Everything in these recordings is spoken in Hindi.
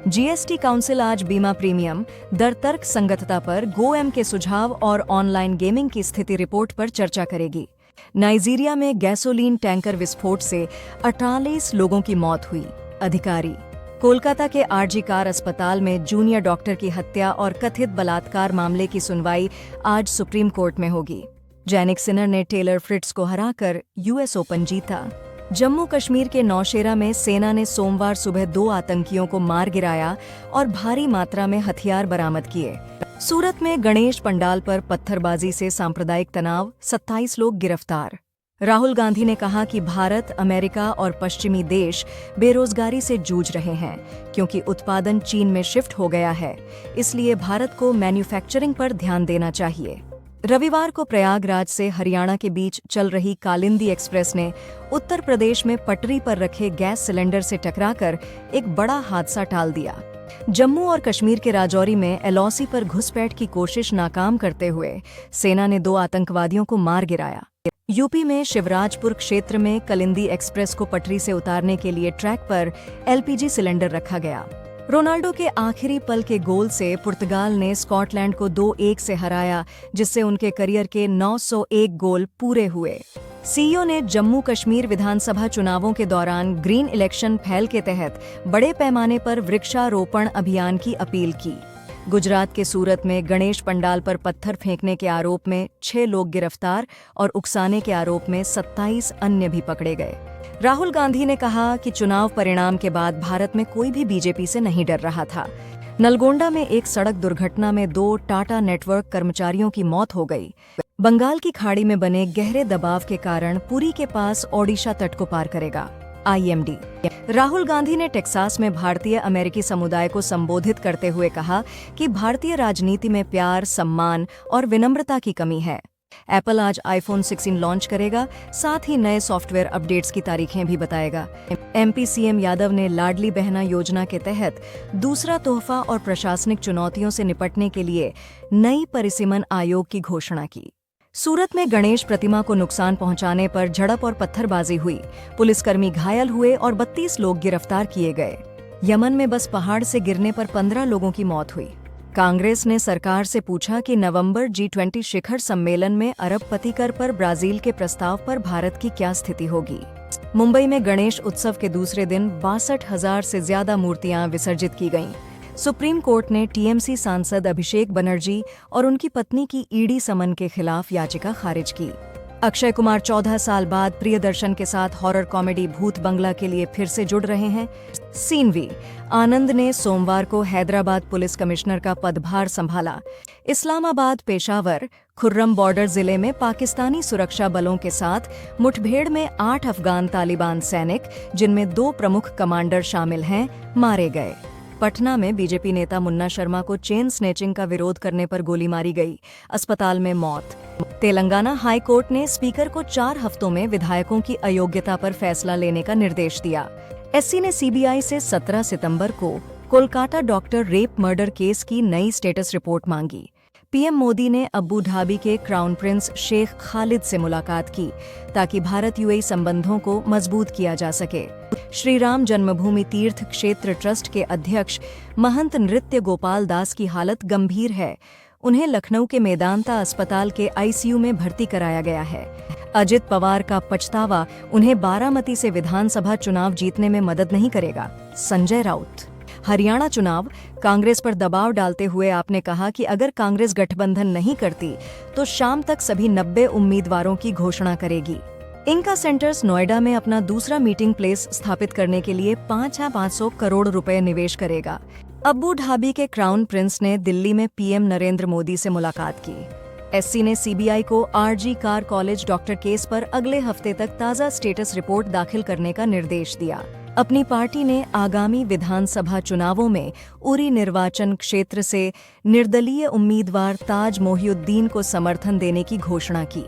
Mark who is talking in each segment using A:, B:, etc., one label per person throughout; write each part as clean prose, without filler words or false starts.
A: जीएसटी काउंसिल आज बीमा प्रीमियम, दर तर्क संगतता पर गोएम के सुझाव और ऑनलाइन गेमिंग की स्थिति रिपोर्ट पर चर्चा करेगी। नाइजीरिया में गैसोलीन टैंकर विस्फोट से 48 लोगों की मौत हुई। अधिकारी कोलकाता के आरजी कार अस्पताल में जूनियर डॉक्टर की हत्या और कथित बलात्कार मामले की सुनवाई आज सुप्रीम कोर्ट में होगी। जैनिक सिनर ने टेलर फ्रिट्ज को हराकर यूएस ओपन जीता। जम्मू कश्मीर के नौशेरा में सेना ने सोमवार सुबह 2 आतंकियों को मार गिराया और भारी मात्रा में हथियार बरामद किए। सूरत में गणेश पंडाल पर पत्थरबाजी से सांप्रदायिक तनाव, 27 लोग गिरफ्तार। राहुल गांधी ने कहा कि भारत, अमेरिका और पश्चिमी देश बेरोजगारी से जूझ रहे हैं क्योंकि उत्पादन चीन में शिफ्ट हो गया है, इसलिए भारत को मैन्युफैक्चरिंग पर ध्यान देना चाहिए। रविवार को प्रयागराज से हरियाणा के बीच चल रही कालिंदी एक्सप्रेस ने उत्तर प्रदेश में पटरी पर रखे गैस सिलेंडर से टकराकर एक बड़ा हादसा टाल दिया। जम्मू और कश्मीर के राजौरी में एलओसी पर घुसपैठ की कोशिश नाकाम करते हुए सेना ने 2 आतंकवादियों को मार गिराया। यूपी में शिवराजपुर क्षेत्र में कालिंदी एक्सप्रेस को पटरी से उतारने के लिए ट्रैक पर एलपीजी सिलेंडर रखा गया। रोनाल्डो के आखिरी पल के गोल से पुर्तगाल ने स्कॉटलैंड को 2-1 से हराया, जिससे उनके करियर के 901 गोल पूरे हुए। सीईओ ने जम्मू कश्मीर विधानसभा चुनावों के दौरान ग्रीन इलेक्शन पहल के तहत बड़े पैमाने पर वृक्षारोपण अभियान की अपील की। गुजरात के सूरत में गणेश पंडाल पर पत्थर फेंकने के आरोप में 6 लोग गिरफ्तार और उकसाने के आरोप में 27 अन्य भी पकड़े गए। राहुल गांधी ने कहा कि चुनाव परिणाम के बाद भारत में कोई भी बीजेपी से नहीं डर रहा था। नलगोंडा में एक सड़क दुर्घटना में 2 टाटा नेटवर्क कर्मचारियों की मौत हो गई। बंगाल की खाड़ी में बने गहरे दबाव के कारण पुरी के पास ओडिशा तट को पार करेगा। IMD। राहुल गांधी ने टेक्सास में भारतीय अमेरिकी समुदाय को संबोधित करते हुए कहा कि भारतीय राजनीति में प्यार, सम्मान और विनम्रता की कमी है। एप्पल आज iPhone 16 लॉन्च करेगा, साथ ही नए सॉफ्टवेयर अपडेट्स की तारीखें भी बताएगा। MP CM यादव ने लाडली बहना योजना के तहत दूसरा तोहफा और प्रशासनिक चुनौतियों से निपटने के लिए नई परिसीमन आयोग की घोषणा की। सूरत में गणेश प्रतिमा को नुकसान पहुंचाने पर झड़प और पत्थरबाजी हुई। पुलिसकर्मी घायल हुए और 32 लोग गिरफ्तार किए गए। यमन में बस पहाड़ से गिरने पर 15 लोगों की मौत हुई। कांग्रेस ने सरकार से पूछा कि नवंबर G20 शिखर सम्मेलन में अरबपति कर पर ब्राजील के प्रस्ताव पर भारत की क्या स्थिति होगी। मुंबई में गणेश उत्सव के दूसरे दिन 62,000 से ज्यादा मूर्तियां विसर्जित की गईं। सुप्रीम कोर्ट ने टीएमसी सांसद अभिषेक बनर्जी और उनकी पत्नी की ईडी समन के खिलाफ याचिका खारिज की। अक्षय कुमार 14 साल बाद प्रियदर्शन के साथ हॉरर कॉमेडी भूत बंगला के लिए फिर से जुड़ रहे हैं। सीनवी आनंद ने सोमवार को हैदराबाद पुलिस कमिश्नर का पदभार संभाला। इस्लामाबाद, पेशावर, खुर्रम बॉर्डर जिले में पाकिस्तानी सुरक्षा बलों के साथ मुठभेड़ में 8 अफगान तालिबान सैनिक, जिनमें 2 प्रमुख कमांडर शामिल हैं, मारे गए। पटना में बीजेपी नेता मुन्ना शर्मा को चेन स्नैचिंग का विरोध करने पर गोली मारी गई, अस्पताल में मौत। तेलंगाना हाई कोर्ट ने स्पीकर को 4 हफ्तों में विधायकों की अयोग्यता पर फैसला लेने का निर्देश दिया। एससी ने सीबीआई से 17 सितंबर को Kolkata doctor rape murder case की नई स्टेटस रिपोर्ट मांगी। पीएम मोदी ने अबू धाबी के क्राउन प्रिंस शेख खालिद से मुलाकात की ताकि भारत यूएई संबंधों को मजबूत किया जा सके। श्री राम जन्मभूमि तीर्थ क्षेत्र ट्रस्ट के अध्यक्ष महंत नृत्य गोपाल दास की हालत गंभीर है। उन्हें लखनऊ के मेदांता अस्पताल के आईसीयू में भर्ती कराया गया है। अजित पवार का पछतावा उन्हें बारामती से विधानसभा चुनाव जीतने में मदद नहीं करेगा। संजय राउत। हरियाणा चुनाव, कांग्रेस पर दबाव डालते हुए आपने कहा कि अगर कांग्रेस गठबंधन नहीं करती तो शाम तक सभी 90 उम्मीदवारों की घोषणा करेगी। इंका सेंटर्स नोएडा में अपना दूसरा मीटिंग प्लेस स्थापित करने के लिए 500 करोड़ रुपए निवेश करेगा। अबू धाबी के क्राउन प्रिंस ने दिल्ली में पीएम नरेंद्र मोदी से मुलाकात की। एससी ने सीबीआई को RG Kar college doctor case पर अगले हफ्ते तक ताज़ा स्टेटस रिपोर्ट दाखिल करने का निर्देश दिया। अपनी पार्टी ने आगामी विधानसभा चुनावों में उरी निर्वाचन क्षेत्र से निर्दलीय उम्मीदवार ताज मोहिउद्दीन को समर्थन देने की घोषणा की।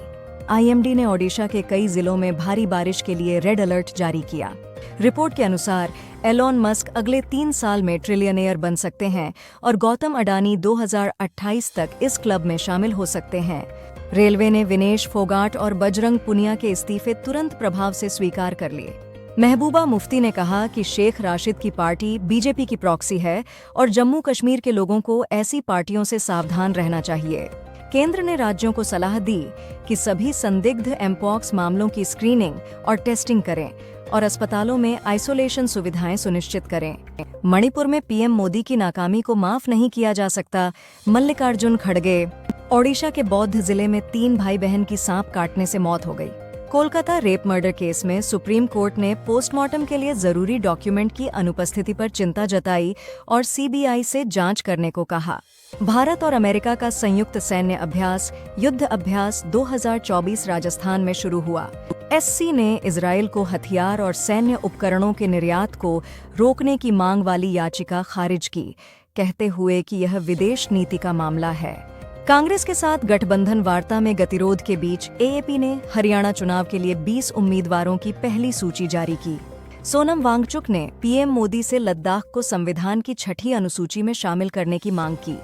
A: आईएमडी ने ओडिशा के कई जिलों में भारी बारिश के लिए रेड अलर्ट जारी किया। रिपोर्ट के अनुसार एलोन मस्क अगले 3 साल में ट्रिलियनेयर बन सकते हैं और गौतम अडानी 2028 तक इस क्लब में शामिल हो सकते हैं। रेलवे ने विनेश फोगाट और बजरंग पुनिया के इस्तीफे तुरंत प्रभाव से स्वीकार कर लिए। महबूबा मुफ्ती ने कहा कि शेख राशिद की पार्टी बीजेपी की प्रॉक्सी है और जम्मू कश्मीर के लोगों को ऐसी पार्टियों से सावधान रहना चाहिए। केंद्र ने राज्यों को सलाह दी कि सभी संदिग्ध एमपॉक्स मामलों की स्क्रीनिंग और टेस्टिंग करें और अस्पतालों में आइसोलेशन सुविधाएं सुनिश्चित करें। मणिपुर में पीएम मोदी की नाकामी को माफ नहीं किया जा सकता, मल्लिकार्जुन खड़गे। ओडिशा के बौद्ध जिले में 3 भाई बहन की सांप काटने से मौत हो गई। कोलकाता रेप मर्डर केस में सुप्रीम कोर्ट ने पोस्टमार्टम के लिए जरूरी डॉक्यूमेंट की अनुपस्थिति पर चिंता जताई और सीबीआई से जांच करने को कहा। भारत और अमेरिका का संयुक्त सैन्य अभ्यास युद्ध अभ्यास 2024 राजस्थान में शुरू हुआ। एससी ने इजरायल को हथियार और सैन्य उपकरणों के निर्यात को रोकने की मांग वाली याचिका खारिज की, कहते हुए कि यह विदेश नीति का मामला है। कांग्रेस के साथ गठबंधन वार्ता में गतिरोध के बीच एएपी ने हरियाणा चुनाव के लिए 20 उम्मीदवारों की पहली सूची जारी की। सोनम वांगचुक ने पीएम मोदी से लद्दाख को संविधान की 6ठी अनुसूची में शामिल करने की मांग की।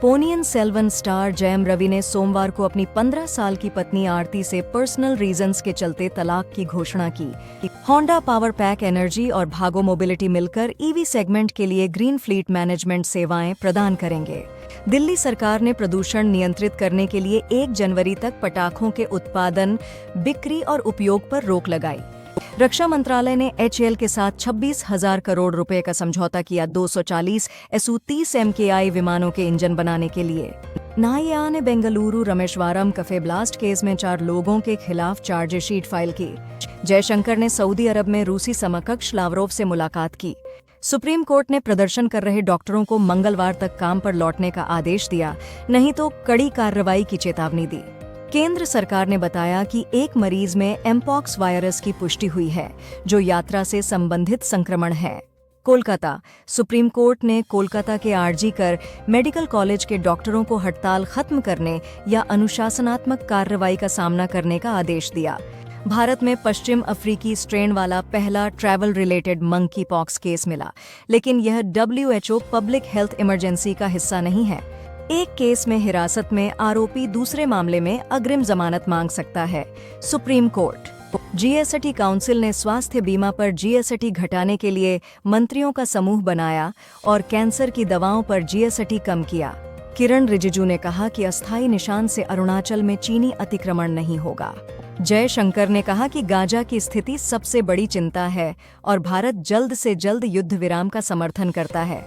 A: पोनियन सेल्वन स्टार जयम रवि ने सोमवार को अपनी 15 साल की पत्नी आरती से पर्सनल रीजंस के चलते तलाक की घोषणा की। होंडा पावर पैक एनर्जी और भागो मोबिलिटी मिलकर ईवी सेगमेंट के लिए ग्रीन फ्लीट मैनेजमेंट सेवाएं प्रदान करेंगे। दिल्ली सरकार ने प्रदूषण नियंत्रित करने के लिए 1 जनवरी तक पटाखों के उत्पादन, बिक्री और उपयोग पर रोक लगाई। रक्षा मंत्रालय ने एचएएल के साथ 26,000 करोड़ रुपए का समझौता किया 240 SU-30 MKI विमानों के इंजन बनाने के लिए। नाईआ ने बेंगलुरु रमेश्वरम कफे ब्लास्ट केस में 4 लोगों के खिलाफ चार्जशीट फाइल की। जयशंकर ने सऊदी अरब में रूसी समकक्ष लावरोव से मुलाकात की। सुप्रीम कोर्ट ने प्रदर्शन कर रहे डॉक्टरों को मंगलवार तक काम पर लौटने का आदेश दिया, नहीं तो कड़ी कार्रवाई की चेतावनी दी। केंद्र सरकार ने बताया कि एक मरीज में एमपॉक्स वायरस की पुष्टि हुई है, जो यात्रा से संबंधित संक्रमण है। कोलकाता सुप्रीम कोर्ट ने कोलकाता के आरजी कर मेडिकल कॉलेज के डॉक्टरों को हड़ताल खत्म करने या अनुशासनात्मक कार्रवाई का सामना करने का आदेश दिया। भारत में पश्चिम अफ्रीकी स्ट्रेन वाला पहला travel related monkey pox case मिला, लेकिन यह WHO पब्लिक हेल्थ इमरजेंसी का हिस्सा नहीं है। एक केस में हिरासत में आरोपी दूसरे मामले में अग्रिम जमानत मांग सकता है। सुप्रीम कोर्ट जीएसटी काउंसिल ने स्वास्थ्य बीमा पर जीएसटी घटाने के लिए मंत्रियों का समूह बनाया और कैंसर की दवाओं पर जीएसटी कम किया। किरण रिजिजू ने कहा कि अस्थायी निशान से अरुणाचल में चीनी अतिक्रमण नहीं होगा। जयशंकर ने कहा कि गाजा की स्थिति सबसे बड़ी चिंता है और भारत जल्द से जल्द युद्ध विराम का समर्थन करता है।